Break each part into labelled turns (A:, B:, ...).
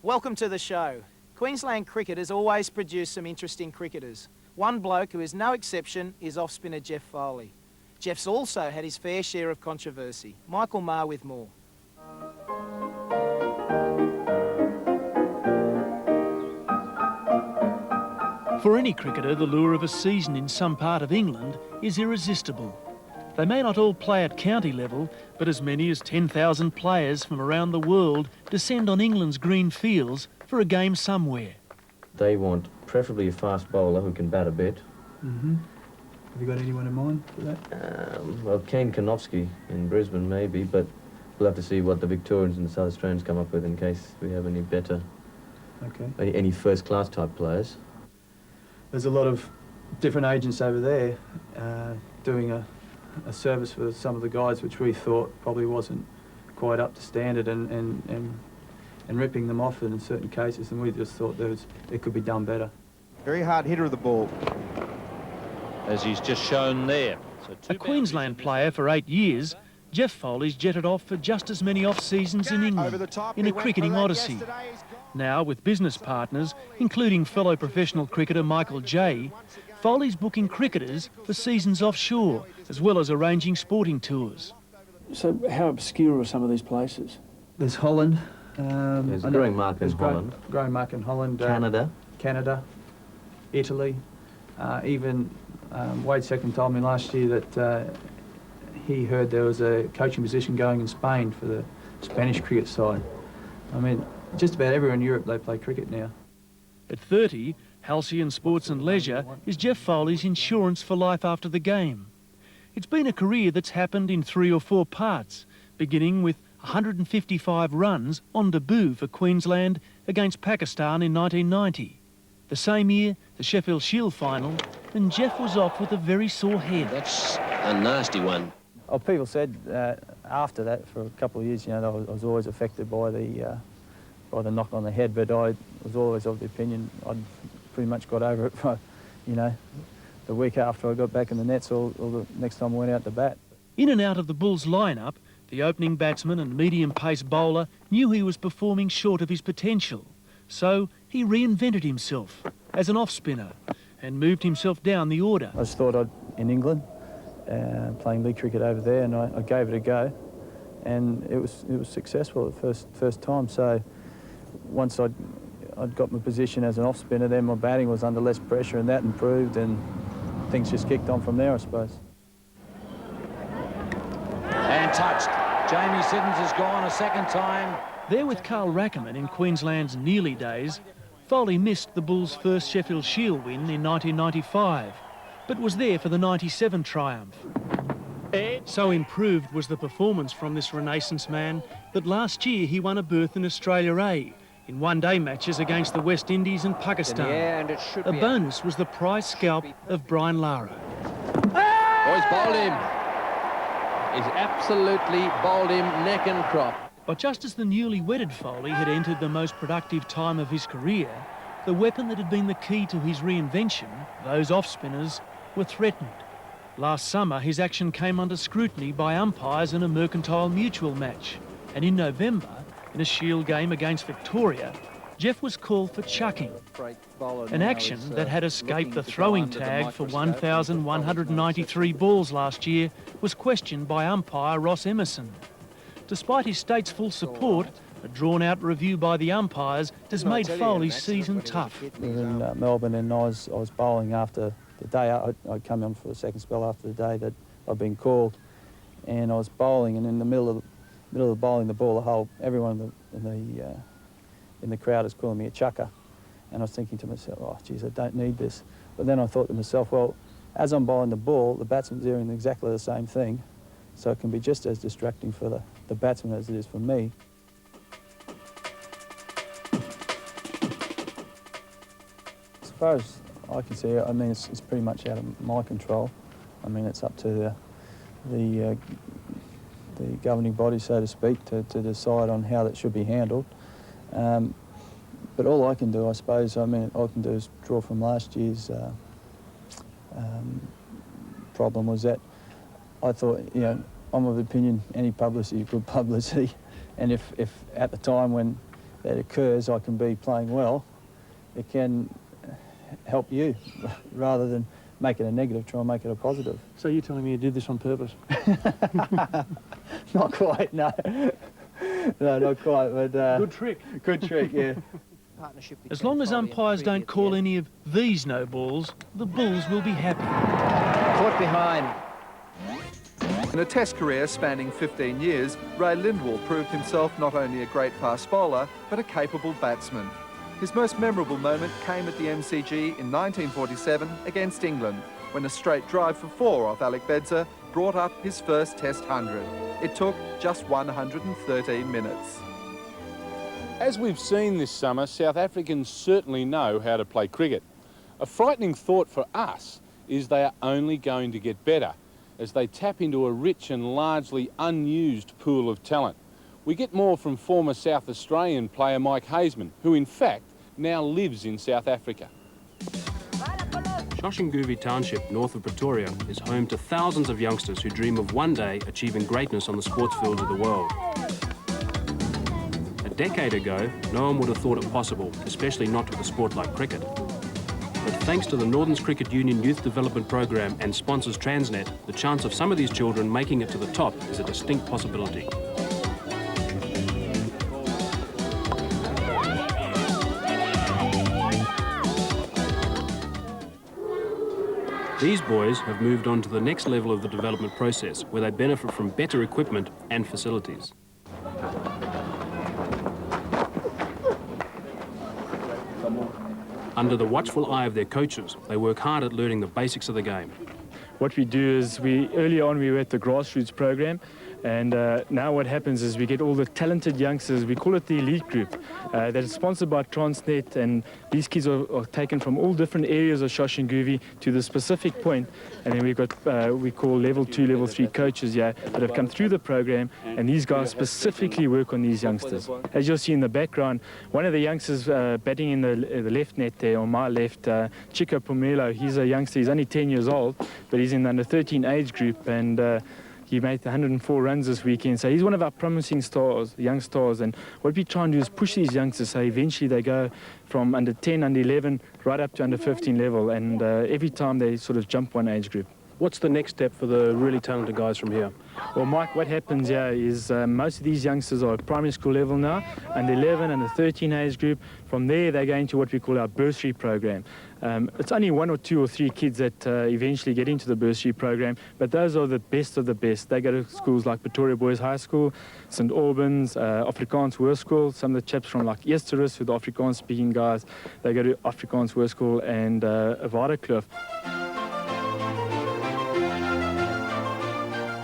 A: Welcome to the show. Queensland cricket has always produced some interesting cricketers. One bloke who is no exception is off-spinner Geoff Foley. Geoff's also had his fair share of controversy. Michael Maher with more.
B: For any cricketer, the lure of a season in some part of England is irresistible. They may not all play at county level, but as many as 10,000 players from around the world descend on England's green fields for a game somewhere.
C: They want preferably a fast bowler who can bat a bit.
D: Mm-hmm. Have you got anyone in mind for that?
C: Well, Kane Karnofsky in Brisbane maybe, but we'll have to see what the Victorians and the South Australians come up with in case we have any better, any first-class type players.
D: There's a lot of different agents over there doing a service for some of the guys which we thought probably wasn't quite up to standard and ripping them off in certain cases, and we just thought it could be done better.
E: Very hard hitter of the ball.
F: As he's just shown there.
B: A Queensland player for 8 years, Geoff Foley's jetted off for just as many off-seasons in England, in a cricketing odyssey. Now, with business partners, including fellow professional cricketer Michael Jay, Foley's booking cricketers for seasons offshore, as well as arranging sporting tours.
G: So how obscure are some of these places?
D: There's Holland.
C: There's a growing market in Holland.
D: Growing market in Holland.
C: Canada.
D: Italy. Even Wade Second told me last year that he heard there was a coaching position going in Spain for the Spanish cricket side. I mean, just about everywhere in Europe they play cricket now.
B: At 30, Halcyon Sports and Leisure is Geoff Foley's insurance for life after the game. It's been a career that's happened in 3 or 4 parts, beginning with 155 runs on debut for Queensland against Pakistan in 1990. The same year, the Sheffield Shield final, and Geoff was off with a very sore head.
F: That's a nasty one.
D: Oh, people said after that, for a couple of years, you know, I was always affected by the knock on the head, but I was always of the opinion I'd pretty much got over it for, you know, the week after I got back in the nets or the next time I went out to bat.
B: In and out of the Bulls lineup, the opening batsman and medium-pace bowler knew he was performing short of his potential, so he reinvented himself as an off-spinner and moved himself down the order.
D: I just thought in England, playing league cricket over there, and I gave it a go, and it was successful the first time. So once I'd got my position as an off-spinner, then my batting was under less pressure, and that improved, and things just kicked on from there, I suppose.
F: And touched. Jamie Siddons has gone a second time.
B: There with Carl Rackerman in Queensland's Nearly days, Foley missed the Bulls' first Sheffield Shield win in 1995, but was there for the 97 triumph. So improved was the performance from this Renaissance man that last year he won a berth in Australia A in one-day matches against the West Indies and Pakistan. A bonus was the prize scalp of Brian Lara.
H: Oh, he's bowled him. He's absolutely bowled him neck and crop.
B: But just as the newly wedded Foley had entered the most productive time of his career, the weapon that had been the key to his reinvention, those off-spinners, were threatened. Last summer, his action came under scrutiny by umpires in a Mercantile Mutual match. And in November, in a Shield game against Victoria, Geoff was called for chucking, an action that had escaped the throwing tag for 1,193 balls last year was questioned by umpire Ross Emerson. Despite his state's full support, a drawn-out review by the umpires has made Foley's season tough.
D: I was in Melbourne, and I was bowling after the day. I'd come on for a second spell after the day that I'd been called, and I was bowling, and in the middle of bowling the ball, the whole everyone in the crowd is calling me a chucker, and I was thinking to myself, oh geez, I don't need this. But then I thought to myself, well, as I'm bowling the ball, the batsman's doing exactly the same thing, so it can be just as distracting for the batsman as it is for me. As far as I can see, I mean, it's pretty much out of my control. I mean, it's up to the governing body, so to speak, to decide on how that should be handled. But all I can do, I suppose, all I can do is draw from last year's problem was that I thought, I'm of the opinion any publicity is good publicity, and if at the time when that occurs I can be playing well, it can help you rather than make it a negative, try and make it a positive.
G: So you're telling me you did this on purpose?
D: Not quite, no. No, not quite, but...
G: Good trick.
D: Good trick, yeah.
A: Partnership
B: As
A: between
B: long as
A: Foley and
B: umpires
A: Criggy
B: don't
A: at the
B: call
A: end.
B: any of these no balls, the Bulls will be happy.
A: Caught behind.
I: In a Test career spanning 15 years, Ray Lindwall proved himself not only a great fast bowler, but a capable batsman. His most memorable moment came at the MCG in 1947 against England, when a straight drive for 4 off Alec Bedser brought up his first Test 100. It took just 113 minutes.
J: As we've seen this summer, South Africans certainly know how to play cricket. A frightening thought for us is they are only going to get better as they tap into a rich and largely unused pool of talent. We get more from former South Australian player Mike Hazeman, who in fact now lives in South Africa.
K: Shoshanguve Township, north of Pretoria, is home to thousands of youngsters who dream of one day achieving greatness on the sports fields of the world. A decade ago, no one would have thought it possible, especially not with a sport like cricket. But thanks to the Northerns Cricket Union Youth Development Program and sponsors Transnet, the chance of some of these children making it to the top is a distinct possibility. These boys have moved on to the next level of the development process, where they benefit from better equipment and facilities. Under the watchful eye of their coaches, they work hard at learning the basics of the game.
L: What we do is early on we were at the grassroots program, and now what happens is we get all the talented youngsters, we call it the elite group, that is sponsored by Transnet, and these kids are taken from all different areas of Shoshanguve to the specific point, and then we've got, we call level 2, level 3 coaches here that have come through the program, and these guys specifically work on these youngsters. As you'll see in the background, one of the youngsters batting in the left net there, on my left, Chico Pomelo, he's a youngster, he's only 10 years old, but he's in the under 13 age group, and he made 104 runs this weekend, so he's one of our promising stars, young stars, and what we try and do is push these youngsters so eventually they go from under 10, under 11, right up to under 15 level, and every time they sort of jump one age group.
K: What's the next step for the really talented guys from here?
L: Well, Mike, what happens here is most of these youngsters are at primary school level now, under 11, under 13 age group. From there, they go into what we call our bursary program. It's only 1 or 2 or 3 kids that eventually get into the bursary program, but those are the best of the best. They go to schools like Pretoria Boys High School, St. Albans, Afrikaans Hoërskool. Some of the chaps from like Eersterus, who are the Afrikaans-speaking guys, they go to Afrikaans Hoërskool and Waterkloof.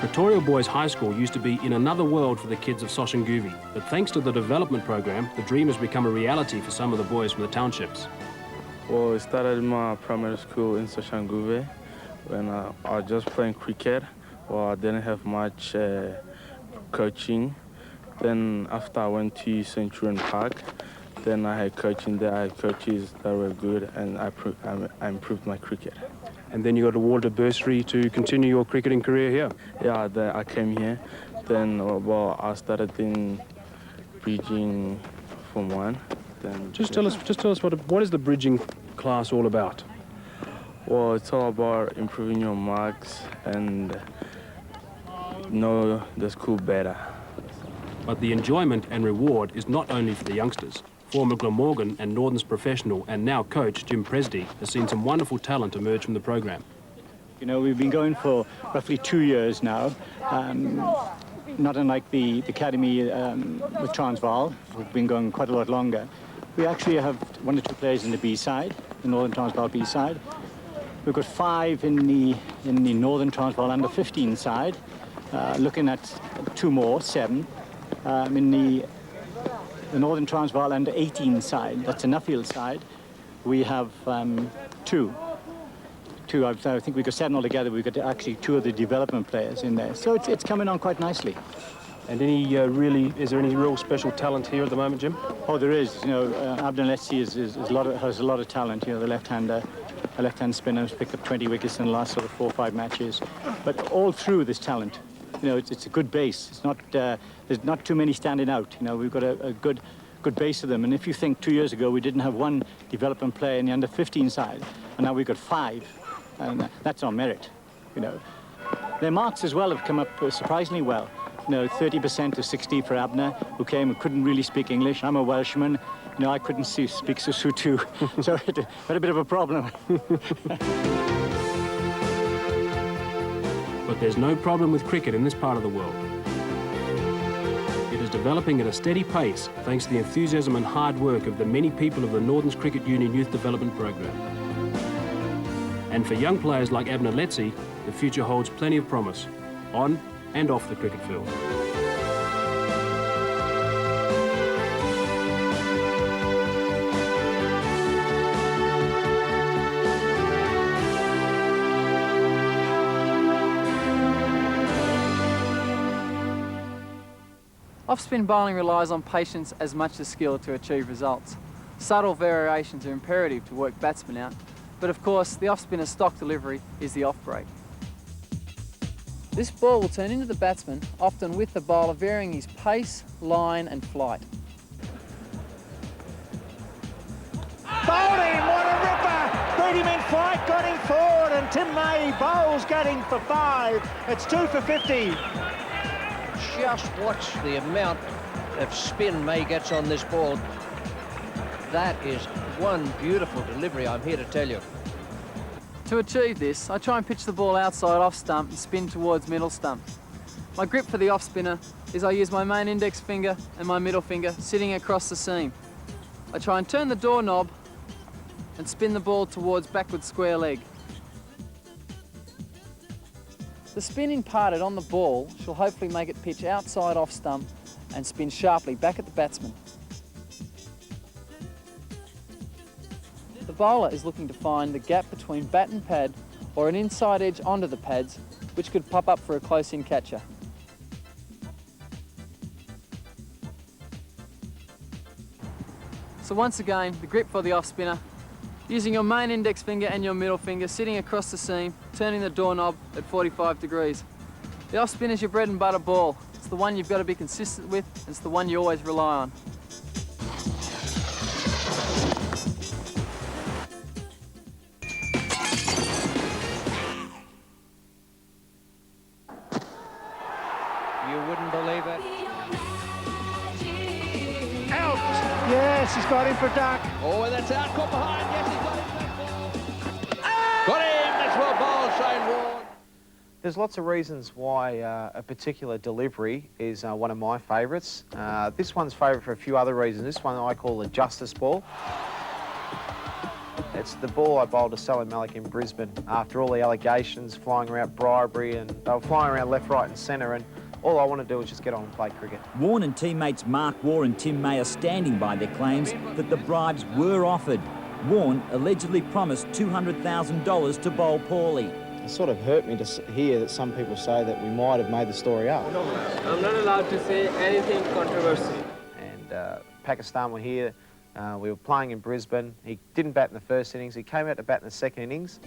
K: Pretoria Boys High School used to be in another world for the kids of Shoshanguve, but thanks to the development program, the dream has become a reality for some of the boys from the townships.
M: Well, I started my primary school in Shoshanguve when I was just playing cricket. Well, I didn't have much coaching. Then after I went to Centurion Park, then I had coaching there. I had coaches that were good, and I improved my cricket.
K: And then you got awarded a bursary to continue your cricketing career here?
M: Yeah, then I came here. Then, well, I started in bridging Form 1. Then
K: Just tell us what is the bridging class all about?
M: Well, it's all about improving your marks and know the school better.
K: But the enjoyment and reward is not only for the youngsters. Former Glamorgan and Northerns professional and now coach Jim Presdy has seen some wonderful talent emerge from the program.
N: You know, we've been going for roughly 2 years now, not unlike the academy with Transvaal. We've been going quite a lot longer. We actually have 1 or 2 players in the B side, the Northern Transvaal B side. We've got 5 in the Northern Transvaal under 15 side, looking at 2 more, 7 in the Northern Transvaal under 18 side. That's a Nuffield side. We have 2. two. I think we got 7 altogether. We've got actually 2 of the development players in there. So it's coming on quite nicely.
K: And is there any real special talent here at the moment, Jim?
N: Oh, there is. You know, Abner Letzi has a lot of talent. You know, the left-hand spinner has picked up 20 wickets in the last sort of 4 or 5 matches. But all through this talent, you know, it's a good base. It's not there's not too many standing out. You know, we've got a good base of them. And if you think 2 years ago we didn't have 1 development player in the under-15 side, and now we've got 5, and that's on merit. You know, their marks as well have come up surprisingly well. You know, 30% to 60 for Abner, who came and couldn't really speak English. I'm a Welshman. You know, I couldn't speak Sesotho, so I had a bit of a problem.
K: But there's no problem with cricket in this part of the world. It is developing at a steady pace thanks to the enthusiasm and hard work of the many people of the Northerns Cricket Union Youth Development Program. And for young players like Abner Letzi, the future holds plenty of promise, on and off the cricket field.
O: Off-spin bowling relies on patience as much as skill to achieve results. Subtle variations are imperative to work batsmen out, but of course the off-spinner's stock delivery is the off-break. This ball will turn into the batsman, often with the bowler varying his pace, line and flight.
P: Bowled him, what a ripper! Beat him in flight, got him forward, and Tim May bowls getting for 5. It's 2 for 50.
Q: Just watch the amount of spin May gets on this ball. That is one beautiful delivery, I'm here to tell you.
O: To achieve this, I try and pitch the ball outside off stump and spin towards middle stump. My grip for the off spinner is I use my main index finger and my middle finger sitting across the seam. I try and turn the doorknob and spin the ball towards backward square leg. The spin imparted on the ball shall hopefully make it pitch outside off stump and spin sharply back at the batsman. The bowler is looking to find the gap between bat and pad or an inside edge onto the pads, which could pop up for a close-in catcher. So once again, the grip for the off-spinner, using your main index finger and your middle finger, sitting across the seam, turning the doorknob at 45 degrees. The off-spin is your bread and butter ball. It's the one you've got to be consistent with, and it's the one you always rely on.
Q: You wouldn't believe it.
P: Out! Yes, he's got him for duck.
H: Oh, and that's out, caught behind. Yes, he's got him back ball. Got him! That's well bowled, Shane Warne.
E: There's lots of reasons why a particular delivery is one of my favourites. This one's favourite for a few other reasons. This one I call the justice ball. It's the ball I bowled to Sally Malik in Brisbane after all the allegations flying around bribery, and they were flying around left, right and centre, and all I want to do is just get on and play cricket.
R: Warne and teammates Mark Waugh and Tim May are standing by their claims that the bribes were offered. Warne allegedly promised $200,000 to bowl poorly.
E: It sort of hurt me to hear that some people say that we might have made the story up.
S: I'm not allowed to say anything controversial.
E: And Pakistan were here. We were playing in Brisbane. He didn't bat in the first innings. He came out to bat in the second innings.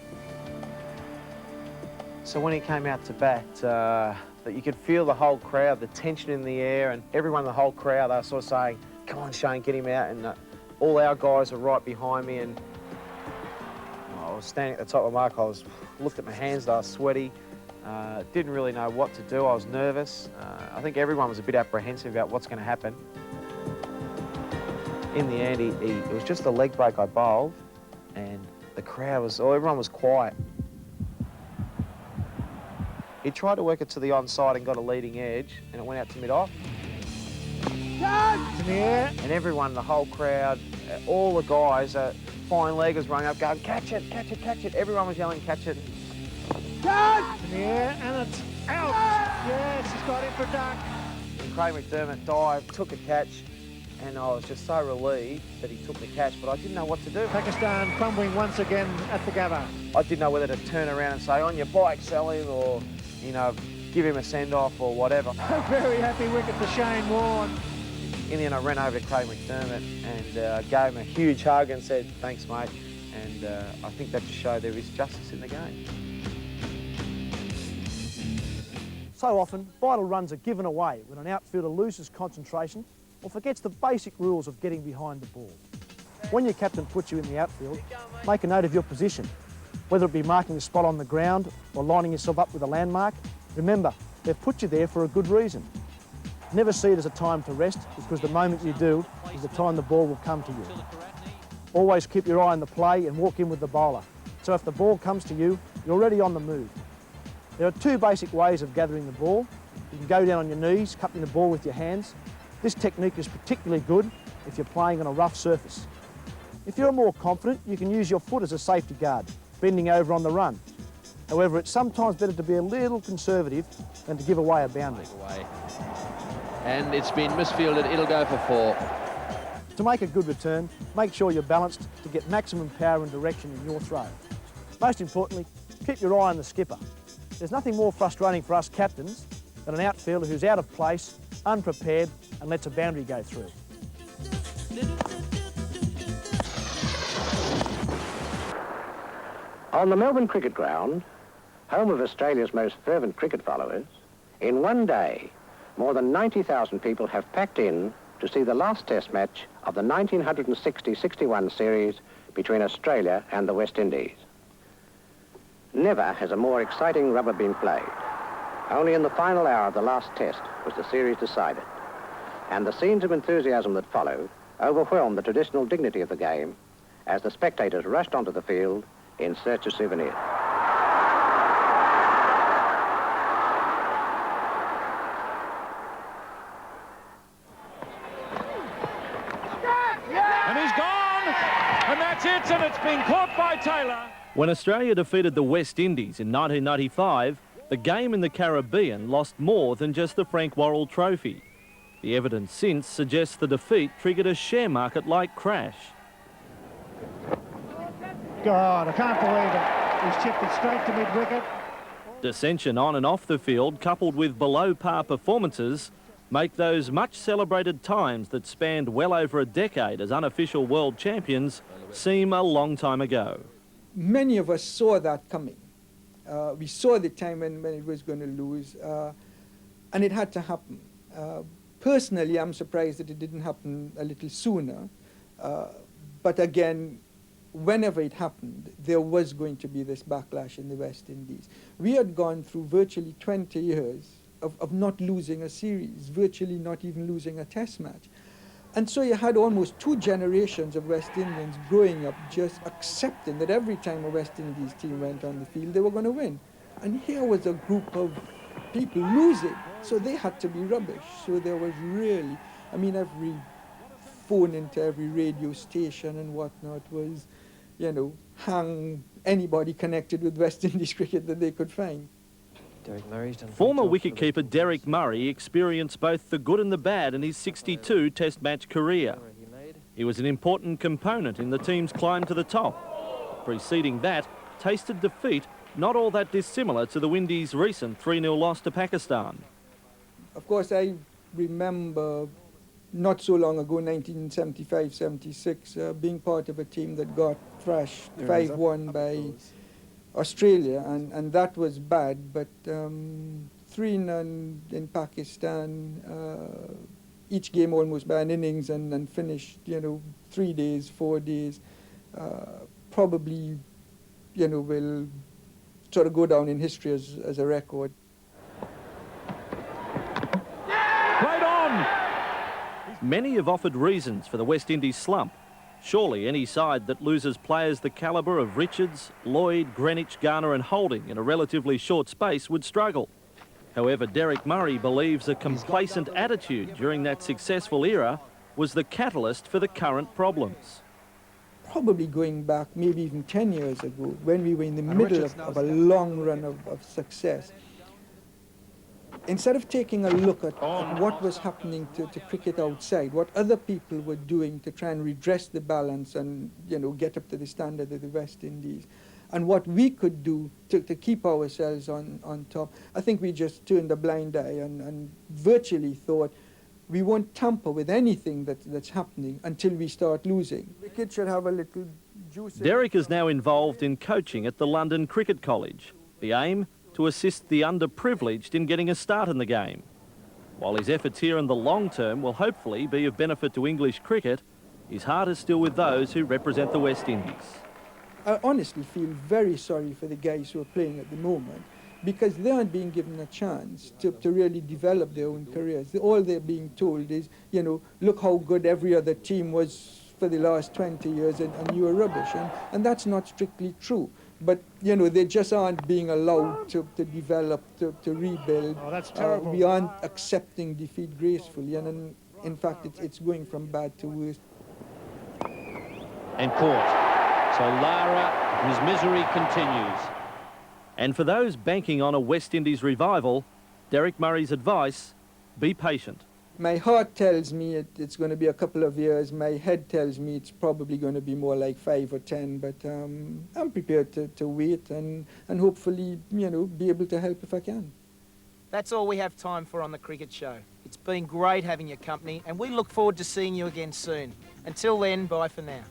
E: So when he came out to bat, that you could feel the whole crowd, the tension in the air, and everyone in the whole crowd, they were sort of saying, come on, Shane, get him out. And all our guys were right behind me, and I was standing at the top of the mark. I looked at my hands, I was sweaty. Didn't really know what to do. I was nervous. I think everyone was a bit apprehensive about what's going to happen. In the end, it was just a leg break I bowled, and the crowd was, everyone was quiet. He tried to work it to the onside and got a leading edge, and it went out to mid-off.
P: Yeah.
E: And everyone, the whole crowd, all the guys, fine leggers running up going, catch it, catch it, catch it. Everyone was yelling, catch it.
P: Yeah, and it's out. Yes, he's got him for duck.
E: And Craig McDermott dived, took a catch, and I was just so relieved that he took the catch, but I didn't know what to do.
P: Pakistan crumbling once again at the Gabba.
E: I didn't know whether to turn around and say, on your bike, Sally, or, you know, give him a send-off or whatever.
P: A very happy wicket for Shane Warne.
E: In the end, I ran over to Craig McDermott and gave him a huge hug and said, thanks, mate. And I think that just showed there is justice in the game.
T: So often, vital runs are given away when an outfielder loses concentration or forgets the basic rules of getting behind the ball. When your captain puts you in the outfield, make a note of your position. Whether it be marking a spot on the ground or lining yourself up with a landmark, remember, they've put you there for a good reason. Never see it as a time to rest, because the moment you do is the time the ball will come to you. Always keep your eye on the play and walk in with the bowler. So if the ball comes to you, you're already on the move. There are two basic ways of gathering the ball. You can go down on your knees, cupping the ball with your hands. This technique is particularly good if you're playing on a rough surface. If you're more confident, you can use your foot as a safety guard, bending over on the run. However, it's sometimes better to be a little conservative than to give away a boundary.
H: And it's been misfielded, it'll go for 4.
T: To make a good return, make sure you're balanced to get maximum power and direction in your throw. Most importantly, keep your eye on the skipper. There's nothing more frustrating for us captains than an outfielder who's out of place, unprepared, and lets a boundary go through.
U: On the Melbourne Cricket Ground, home of Australia's most fervent cricket followers, in one day, more than 90,000 people have packed in to see the last Test match of the 1960-61 series between Australia and the West Indies. Never has a more exciting rubber been played. Only in the final hour of the last Test was the series decided, and the scenes of enthusiasm that followed overwhelmed the traditional dignity of the game as the spectators rushed onto the field in search of souvenirs.
P: And he's gone, and that's it, and it's been caught by Taylor.
V: When Australia defeated the West Indies in 1995, the game in the Caribbean lost more than just the Frank Worrell Trophy. The evidence since suggests the defeat triggered a share market-like crash.
P: God, I can't believe it. He's chipped it straight to mid-wicket.
V: Dissension on and off the field, coupled with below-par performances, make those much-celebrated times that spanned well over a decade as unofficial world champions seem a long time ago.
W: Many of us saw that coming. We saw the time when it was going to lose, and it had to happen. Personally, I'm surprised that it didn't happen a little sooner. But again, whenever it happened, there was going to be this backlash in the West Indies. We had gone through virtually 20 years of not losing a series, virtually not even losing a Test match. And so you had almost 2 generations of West Indians growing up just accepting that every time a West Indies team went on the field, they were going to win. And here was a group of people losing, so they had to be rubbish. So there was really, I mean, every phone into every radio station and whatnot was, you know, hang anybody connected with West Indies cricket that they could find.
V: Former wicketkeeper Derek Murray experienced both the good and the bad in his 62 Test match career. He was an important component in the team's climb to the top. Preceding that, tasted defeat not all that dissimilar to the Windies' recent 3-0 loss to Pakistan.
W: Of course, I remember not so long ago, 1975-76, being part of a team that got thrashed 5-1 by Australia, and that was bad, but 3-0 in Pakistan, each game almost by an innings and finished, you know, 3 days, 4 days, probably, you know, will sort of go down in history as a record.
V: Played on! Many have offered reasons for the West Indies slump. Surely any side that loses players the calibre of Richards, Lloyd, Greenwich, Garner and Holding in a relatively short space would struggle. However, Derek Murray believes a complacent attitude during that successful era was the catalyst for the current problems.
W: Probably going back maybe even 10 years ago, when we were in the middle of a long run of success, instead of taking a look at what was happening to cricket outside, what other people were doing to try and redress the balance and, you know, get up to the standard of the West Indies, and what we could do to keep ourselves on top, I think we just turned a blind eye and virtually thought we won't tamper with anything that's happening until we start losing. The kids should have a little juice.
V: Derek is now involved in coaching at the London Cricket College. The aim? To assist the underprivileged in getting a start in the game. While his efforts here in the long term will hopefully be of benefit to English cricket, his heart is still with those who represent the West Indies.
W: I honestly feel very sorry for the guys who are playing at the moment, because they aren't being given a chance to really develop their own careers. All they're being told is, you know, look how good every other team was for the last 20 years and you are rubbish. And that's not strictly true. But, you know, they just aren't being allowed to develop, to rebuild.
T: Oh, that's terrible.
W: We aren't accepting defeat gracefully. And in fact, it's going from bad to worse.
Q: And caught. So Lara, his misery continues.
V: And for those banking on a West Indies revival, Derek Murray's advice, be patient.
W: My heart tells me it's going to be a couple of years. My head tells me it's probably going to be more like 5 or 10. But I'm prepared to wait and hopefully, you know, be able to help if I can.
A: That's all we have time for on the Cricket Show. It's been great having your company, and we look forward to seeing you again soon. Until then, bye for now.